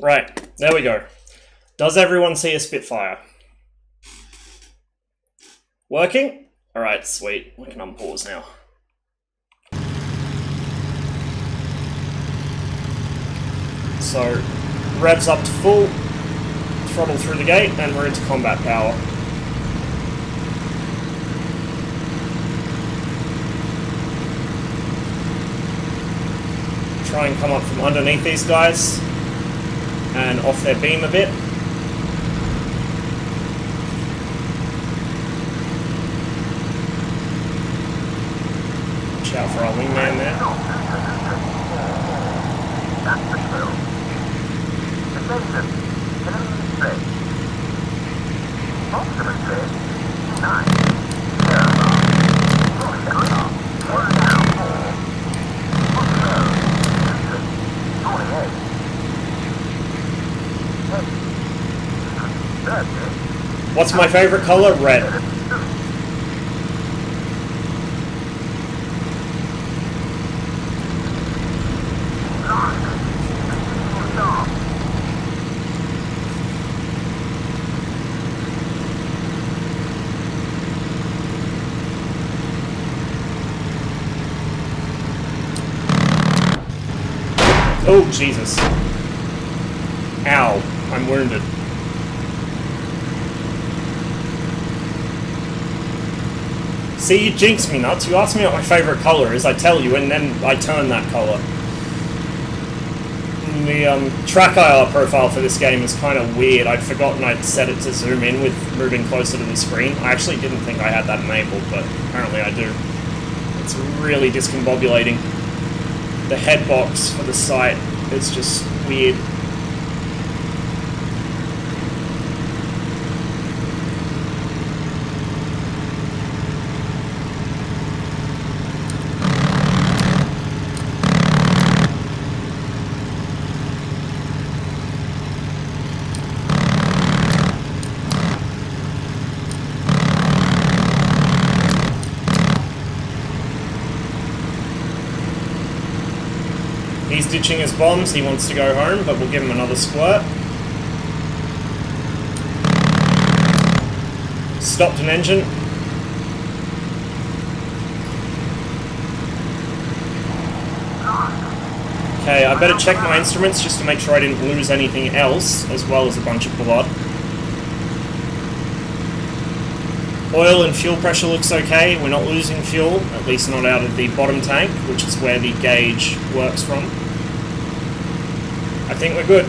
Right, there we go. Does everyone see a Spitfire? Working? Alright, sweet. We can unpause now. So, revs up to full, throttle through the gate, and we're into combat power. Try and come up from underneath these guys, and off their beam a bit. Watch out for our wingman there. What's my favorite color? Red. Oh, Jesus. Ow. I'm wounded. See, you jinx me nuts. You ask me what my favourite colour is, I tell you, and then I turn that colour. The track IR profile for this game is kind of weird. I'd forgotten I'd set it to zoom in with moving closer to the screen. I actually didn't think I had that enabled, but apparently I do. It's really discombobulating. The headbox for the sight is just weird. He's ditching his bombs, he wants to go home, but we'll give him another squirt. Stopped an engine. Okay, I better check my instruments just to make sure I didn't lose anything else, as well as a bunch of blood. Oil and fuel pressure looks okay. We're not losing fuel, at least not out of the bottom tank, which is where the gauge works from. I think we're good.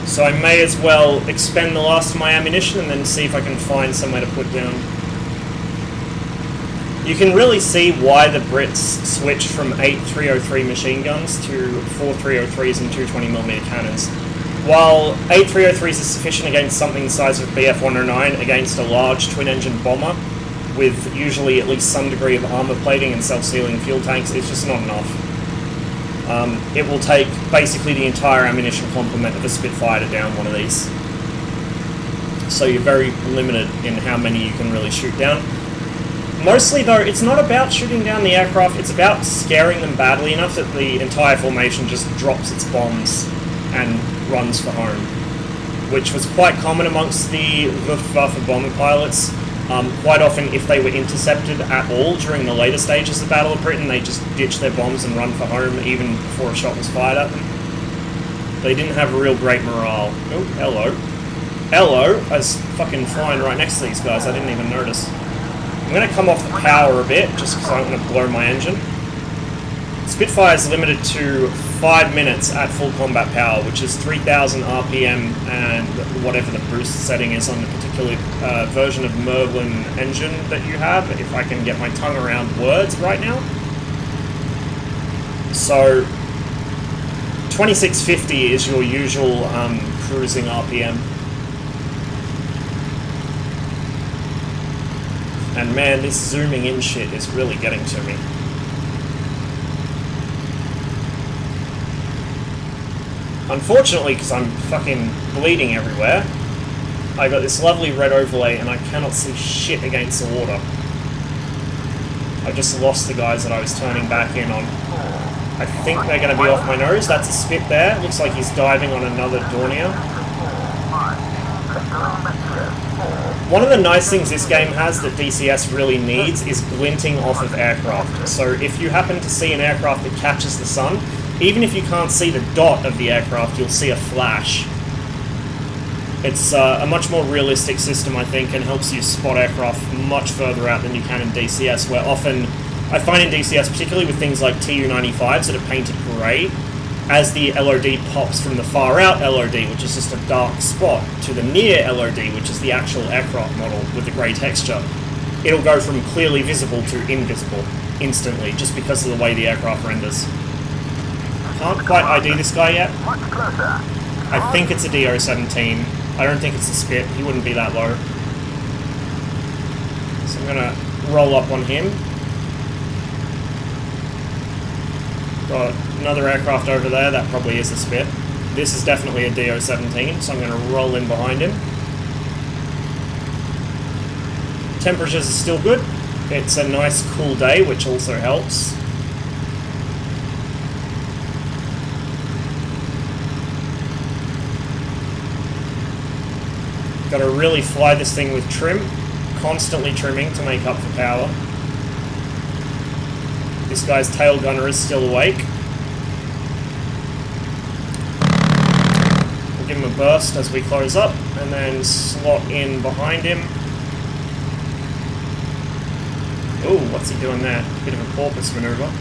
So I may as well expend the last of my ammunition and then see if I can find somewhere to put down. You can really see why the Brits switched from 8 303 machine guns to 4 303s and 220mm cannons. While 8 303s is sufficient against something the size of BF 109 against a large twin-engine bomber, with usually at least some degree of armor plating and self-sealing fuel tanks, it's just not enough. It will take basically the entire ammunition complement of a Spitfire to down one of these. So you're very limited in how many you can really shoot down. Mostly though, it's not about shooting down the aircraft, it's about scaring them badly enough that the entire formation just drops its bombs and runs for home. Which was quite common amongst the Luftwaffe bombing pilots. Quite often, if they were intercepted at all during the later stages of the Battle of Britain, they just ditch their bombs and run for home even before a shot was fired at them. They didn't have a real great morale. Oh, hello. Hello! I was fucking flying right next to these guys, I didn't even notice. I'm going to come off the power a bit, just because I want to blow my engine. Spitfire is limited to 5 minutes at full combat power, which is 3000 RPM and whatever the boost setting is on the particular version of Merlin engine that you have, if I can get my tongue around words right now. So, 2650 is your usual cruising RPM. And man, this zooming in shit is really getting to me. Unfortunately, because I'm fucking bleeding everywhere, I got this lovely red overlay and I cannot see shit against the water. I just lost the guys that I was turning back in on. I think they're going to be off my nose. That's a spit there. Looks like he's diving on another Dornier. One of the nice things this game has that DCS really needs is glinting off of aircraft. So if you happen to see an aircraft that catches the sun, even if you can't see the dot of the aircraft, you'll see a flash. It's a much more realistic system, I think, and helps you spot aircraft much further out than you can in DCS, where often, I find in DCS, particularly with things like Tu-95s that are painted grey, as the LOD pops from the far out LOD, which is just a dark spot, to the near LOD, which is the actual aircraft model with the grey texture, it'll go from clearly visible to invisible instantly, just because of the way the aircraft renders. Can't quite ID this guy yet. I think it's a DO-17. I don't think it's a spit. He wouldn't be that low. So I'm gonna roll up on him. Got another aircraft over there, that probably is a spit. This is definitely a DO-17, so I'm going to roll in behind him. Temperatures are still good. It's a nice cool day, which also helps. Got to really fly this thing with trim, constantly trimming to make up for power. This guy's tail gunner is still awake. We'll give him a burst as we close up, and then slot in behind him. Ooh, what's he doing there? Bit of a porpoise maneuver.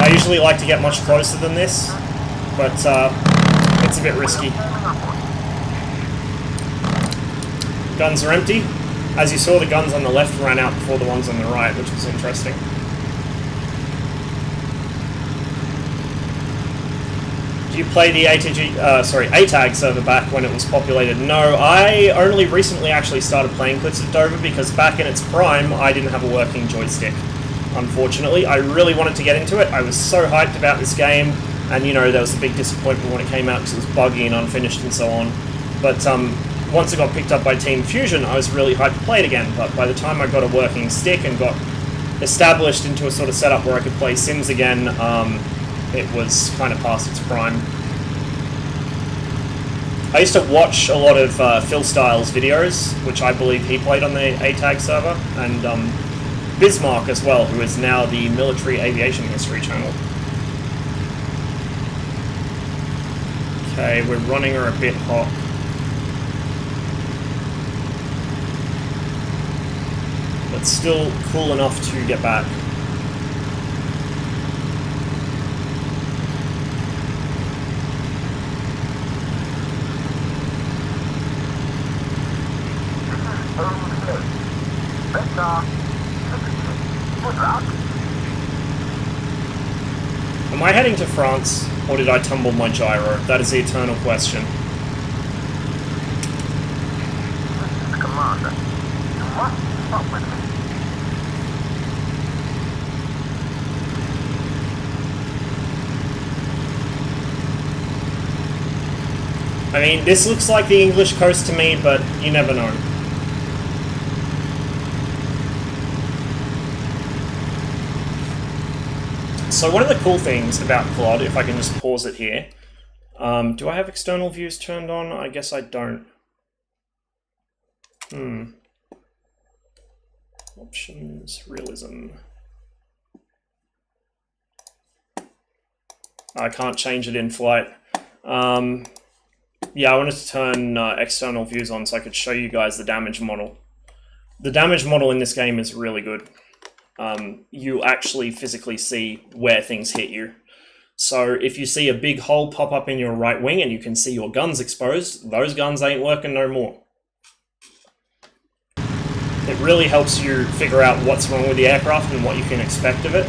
I usually like to get much closer than this, but it's a bit risky. Guns are empty. As you saw, the guns on the left ran out before the ones on the right, which was interesting. Do you play the ATAG server back when it was populated? No, I only recently actually started playing Cliffs of Dover because back in its prime, I didn't have a working joystick. Unfortunately, I really wanted to get into it. I was so hyped about this game, and you know, there was a big disappointment when it came out because it was buggy and unfinished and so on. But once it got picked up by Team Fusion, I was really hyped to play it again. But by the time I got a working stick and got established into a sort of setup where I could play Sims again, it was kind of past its prime. I used to watch a lot of Phil Styles videos, which I believe he played on the ATAG server, and Bismarck as well, who is now the Military Aviation History channel. Okay, we're running her a bit hot. But still cool enough to get back. Am I heading to France, or did I tumble my gyro? That is the eternal question. Commander, you must stop with me. I mean, this looks like the English coast to me, but you never know. So one of the cool things about CloD, if I can just pause it here, do I have external views turned on? I guess I don't. Options, realism. I can't change it in flight. Yeah, I wanted to turn external views on so I could show you guys the damage model. The damage model in this game is really good. You actually physically see where things hit you. So if you see a big hole pop up in your right wing and you can see your guns exposed, those guns ain't working no more. It really helps you figure out what's wrong with the aircraft and what you can expect of it,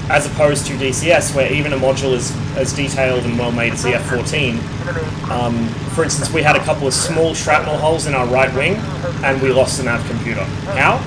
as opposed to DCS, where even a module is as detailed and well made as the F-14. For instance, we had a couple of small shrapnel holes in our right wing, and we lost the nav computer. How?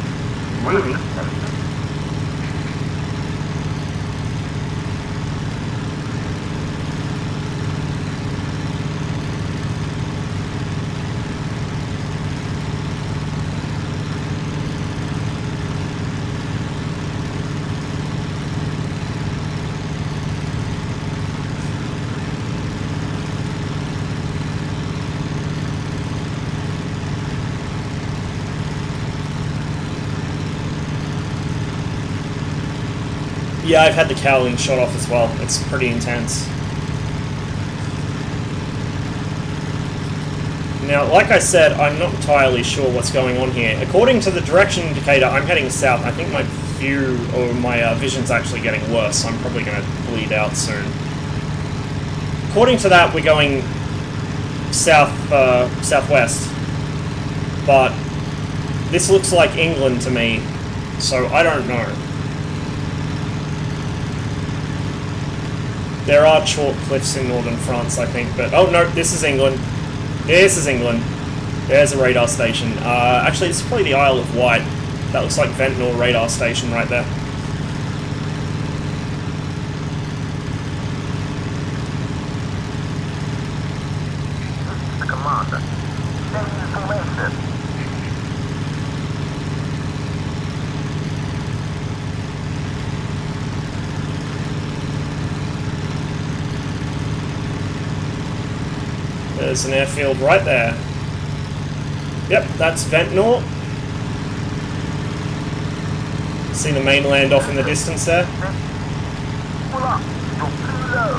Yeah, I've had the cowling shot off as well. It's pretty intense. Now, like I said, I'm not entirely sure what's going on here. According to the direction indicator, I'm heading south. I think my view, or my vision's actually getting worse, so I'm probably going to bleed out soon. According to that, we're going southwest. But this looks like England to me, so I don't know. There are chalk cliffs in northern France, I think, but... Oh, no, this is England. This is England. There's a radar station. Actually, it's probably the Isle of Wight. That looks like Ventnor radar station right there. This is the commander. Send information. There's an airfield right there. Yep, that's Ventnor. See the mainland off in the distance there. Pull up. You're too low.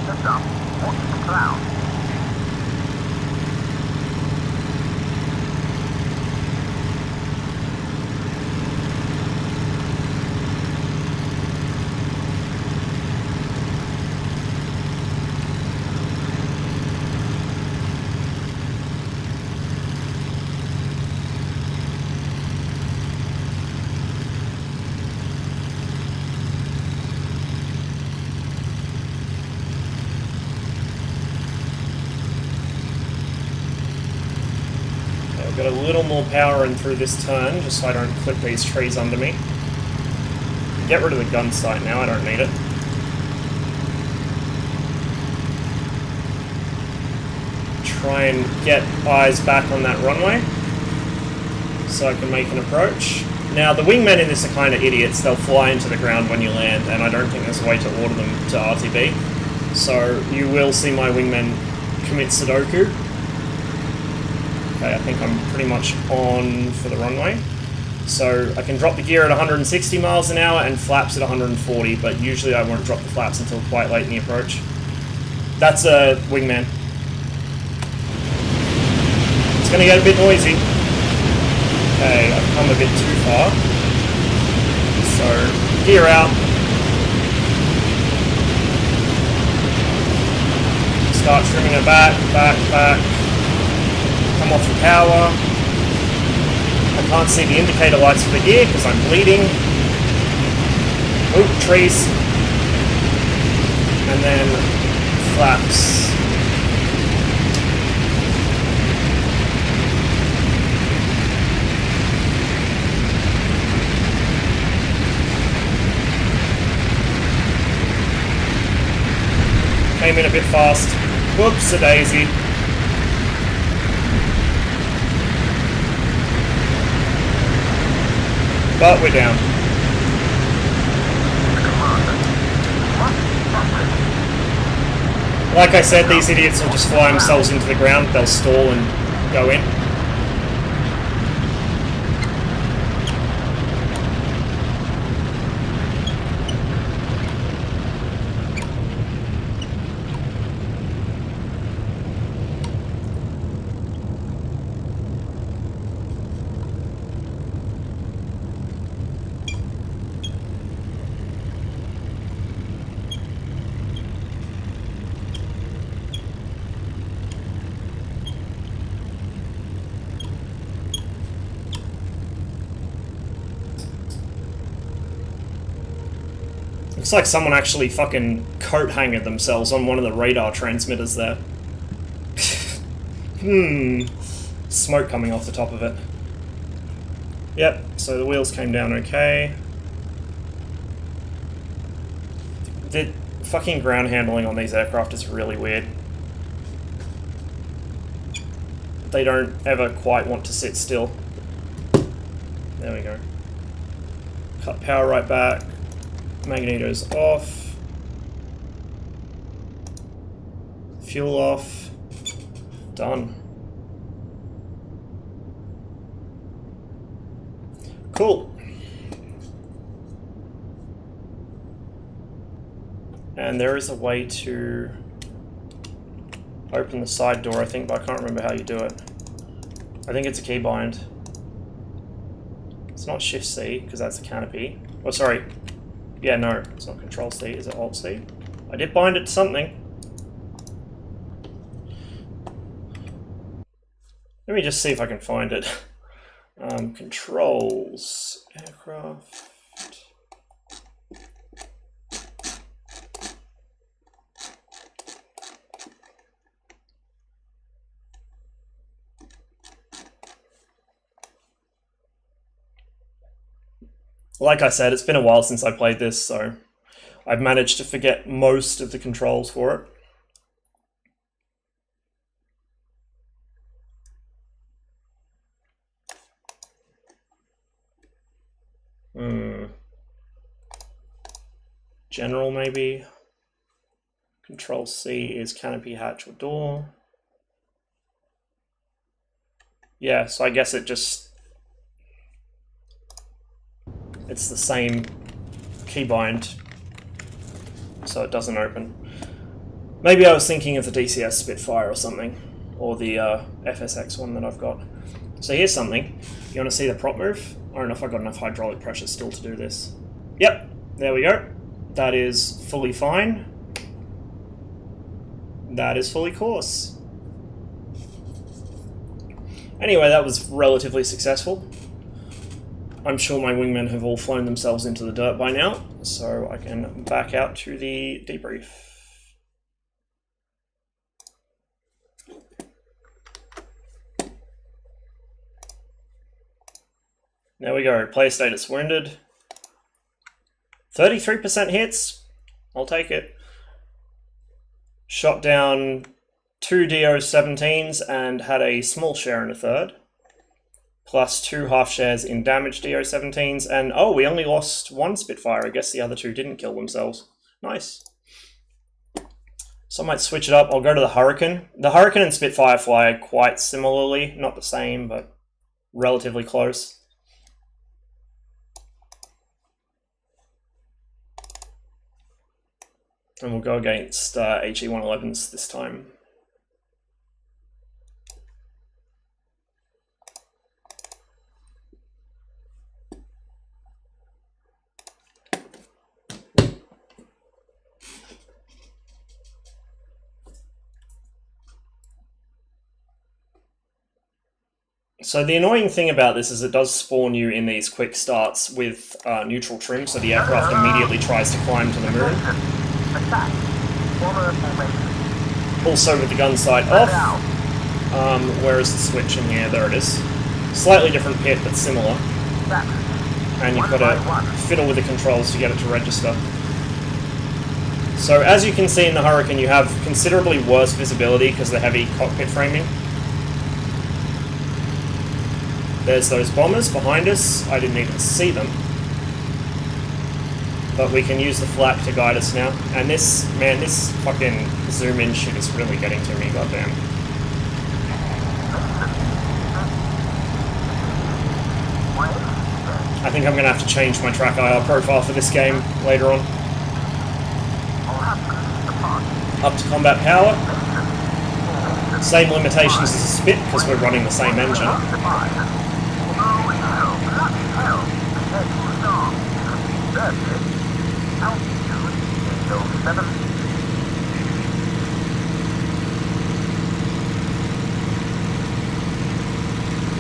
Heads up. Watch the clouds. Got a little more power in through this turn, just so I don't clip these trees under me. Get rid of the gun sight now, I don't need it. Try and get eyes back on that runway, so I can make an approach. Now, the wingmen in this are kind of idiots. They'll fly into the ground when you land, and I don't think there's a way to order them to RTB. So you will see my wingmen commit Sudoku. Okay, I think I'm pretty much on for the runway. So I can drop the gear at 160 miles an hour and flaps at 140, but usually I won't drop the flaps until quite late in the approach. That's a wingman. It's going to get a bit noisy. Okay, I've come a bit too far. So, gear out. Start trimming it back. Come off the power. I can't see the indicator lights for the gear because I'm bleeding. Oop, trees. And then flaps. Came in a bit fast. Whoops-a-daisy. But we're down. Like I said, these idiots will just fly themselves into the ground. They'll stall and go in. Looks like someone actually fucking coat hangered themselves on one of the radar transmitters there. Smoke coming off the top of it. Yep, so the wheels came down okay. The fucking ground handling on these aircraft is really weird. They don't ever quite want to sit still. There we go. Cut power right back. Magneto's off. Fuel off. Done. Cool. And there is a way to open the side door, I think, but I can't remember how you do it. I think it's a keybind. It's not Shift C, because that's the canopy. Oh, sorry. Yeah, no, it's not Control C. Is it Alt C? I did bind it to something. Let me just see if I can find it. Controls, aircraft. Like I said, it's been a while since I played this, so I've managed to forget most of the controls for it. General, maybe. Control C is canopy, hatch, or door. Yeah, so I guess it's the same keybind, so it doesn't open. Maybe I was thinking of the DCS Spitfire or something, or the FSX one that I've got. So here's something. You want to see the prop move? I don't know if I've got enough hydraulic pressure still to do this. Yep, there we go. That is fully fine. That is fully coarse. Anyway, that was relatively successful. I'm sure my wingmen have all flown themselves into the dirt by now, so I can back out to the debrief. There we go, player status wounded. 33% hits, I'll take it. Shot down 2 DO-17s and had a small share in a third. Plus 2 half shares in damaged DO-17s, and oh, we only lost 1 Spitfire. I guess the other 2 didn't kill themselves. Nice. So I might switch it up. I'll go to the Hurricane. The Hurricane and Spitfire fly quite similarly. Not the same, but relatively close. And we'll go against HE-111s this time. So the annoying thing about this is it does spawn you in these quick starts with neutral trim, so the aircraft immediately tries to climb to the moon. Also with the gun sight off, where is the switch in here? There it is. Slightly different pit, but similar. And you've got to fiddle with the controls to get it to register. So as you can see in the Hurricane, you have considerably worse visibility because of the heavy cockpit framing. There's those bombers behind us. I didn't even see them. But we can use the flak to guide us now. And this, man, this fucking zoom in shit is really getting to me, goddamn. I think I'm going to have to change my track IR profile for this game later on. Up to combat power. Same limitations as a Spit, because we're running the same engine.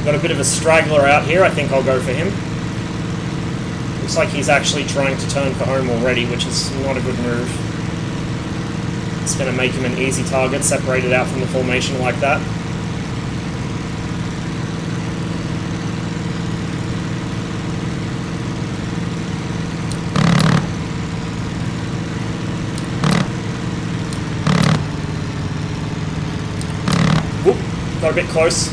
Got a bit of a straggler out here. I think I'll go for him. Looks like he's actually trying to turn for home already, which is not a good move. It's going to make him an easy target, separated out from the formation like that. Whoop, got a bit close.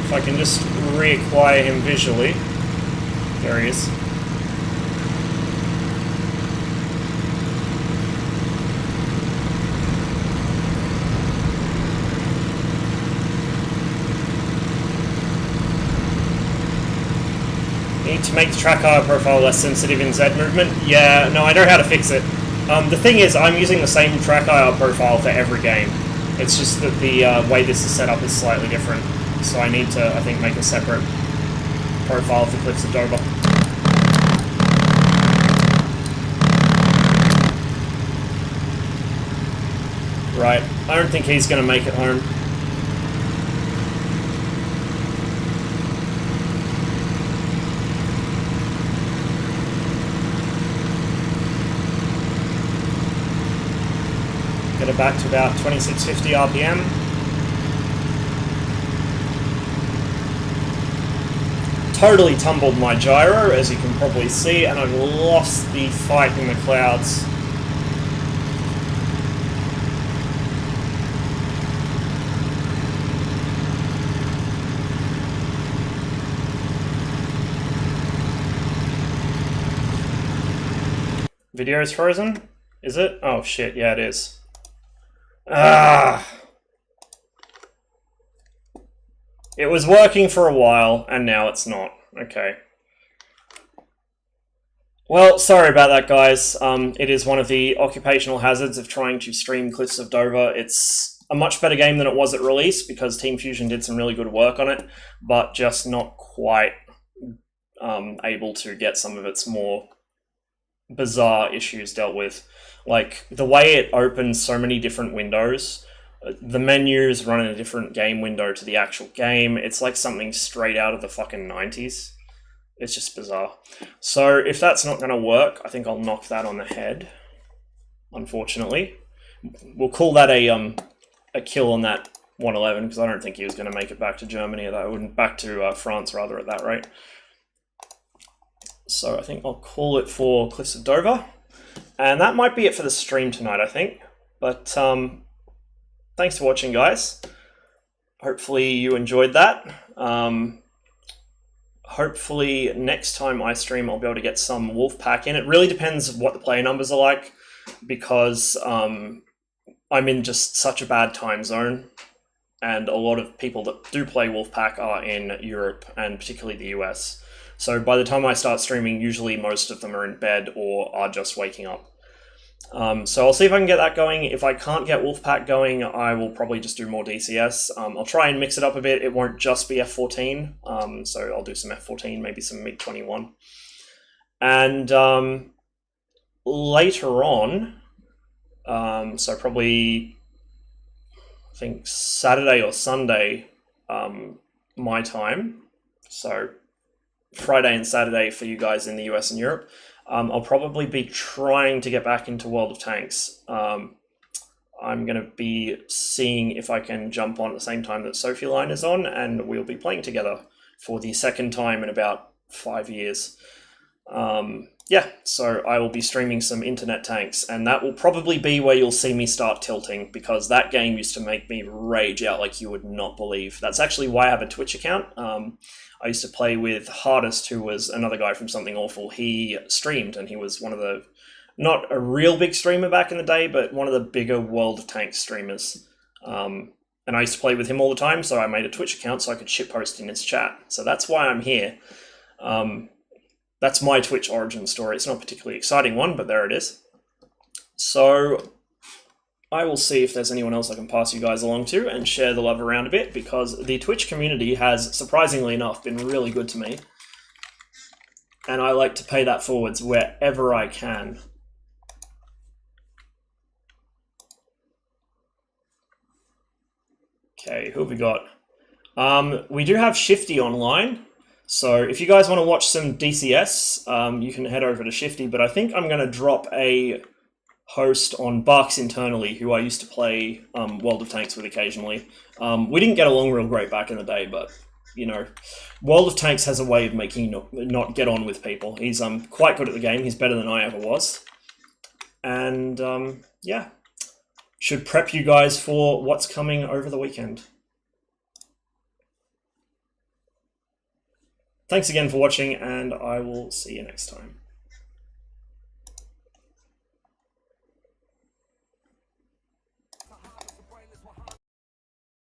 If I can just reacquire him visually. There he is. Need to make the track IR profile less sensitive in Z movement? Yeah, no, I know how to fix it. The thing is, I'm using the same track IR profile for every game. It's just that the way this is set up is slightly different. So I need to, I think, make a separate profile for Cliffs of Dover. Right, I don't think he's going to make it home. Get it back to about 2650 RPM. Totally tumbled my gyro, as you can probably see, and I've lost the fight in the clouds. Video is frozen? Is it? Oh shit, yeah it is. Ah! It was working for a while, and now it's not. Okay. Well, sorry about that, guys. It is one of the occupational hazards of trying to stream Cliffs of Dover. It's a much better game than it was at release, because Team Fusion did some really good work on it, but just not quite able to get some of its more bizarre issues dealt with. Like, the way it opens so many different windows, the menus run in a different game window to the actual game. It's like something straight out of the fucking 90s. It's just bizarre. So if that's not going to work, I think I'll knock that on the head, unfortunately. We'll call that a kill on that 111, because I don't think he was going to make it back to Germany, back to France rather, at that rate. So I think I'll call it for Cliffs of Dover. And that might be it for the stream tonight, I think. But thanks for watching, guys. Hopefully you enjoyed that. Hopefully next time I stream, I'll be able to get some Wolfpack in. It really depends what the player numbers are like, because I'm in just such a bad time zone. And a lot of people that do play Wolfpack are in Europe, and particularly the US. So by the time I start streaming, usually most of them are in bed or are just waking up. So I'll see if I can get that going. If I can't get Wolfpack going, I will probably just do more DCS. I'll try and mix it up a bit. It won't just be F14. So I'll do some F14, maybe some MiG-21. And later on, so probably, I think Saturday or Sunday, my time. So Friday and Saturday for you guys in the US and Europe. I'll probably be trying to get back into World of Tanks. I'm going to be seeing if I can jump on at the same time that Sophie Line is on, and we'll be playing together for the second time in about 5 years. Yeah, so I will be streaming some Internet Tanks, and that will probably be where you'll see me start tilting, because that game used to make me rage out like you would not believe. That's actually why I have a Twitch account. I used to play with Hardest, who was another guy from Something Awful. He streamed, and he was one of the, not a real big streamer back in the day, but one of the bigger World of Tanks streamers. And I used to play with him all the time, so I made a Twitch account so I could shitpost in his chat. So that's why I'm here. That's my Twitch origin story. It's not a particularly exciting one, but there it is. So I will see if there's anyone else I can pass you guys along to and share the love around a bit, because the Twitch community has, surprisingly enough, been really good to me. And I like to pay that forwards wherever I can. Okay, who have we got? We do have Shifty online. So if you guys want to watch some DCS, you can head over to Shifty, but I think I'm going to drop a host on Barks internally, who I used to play World of Tanks with occasionally. We didn't get along real great back in the day, but, you know, World of Tanks has a way of making you not get on with people. He's quite good at the game. He's better than I ever was. And, yeah, should prep you guys for what's coming over the weekend. Thanks again for watching, and I will see you next time.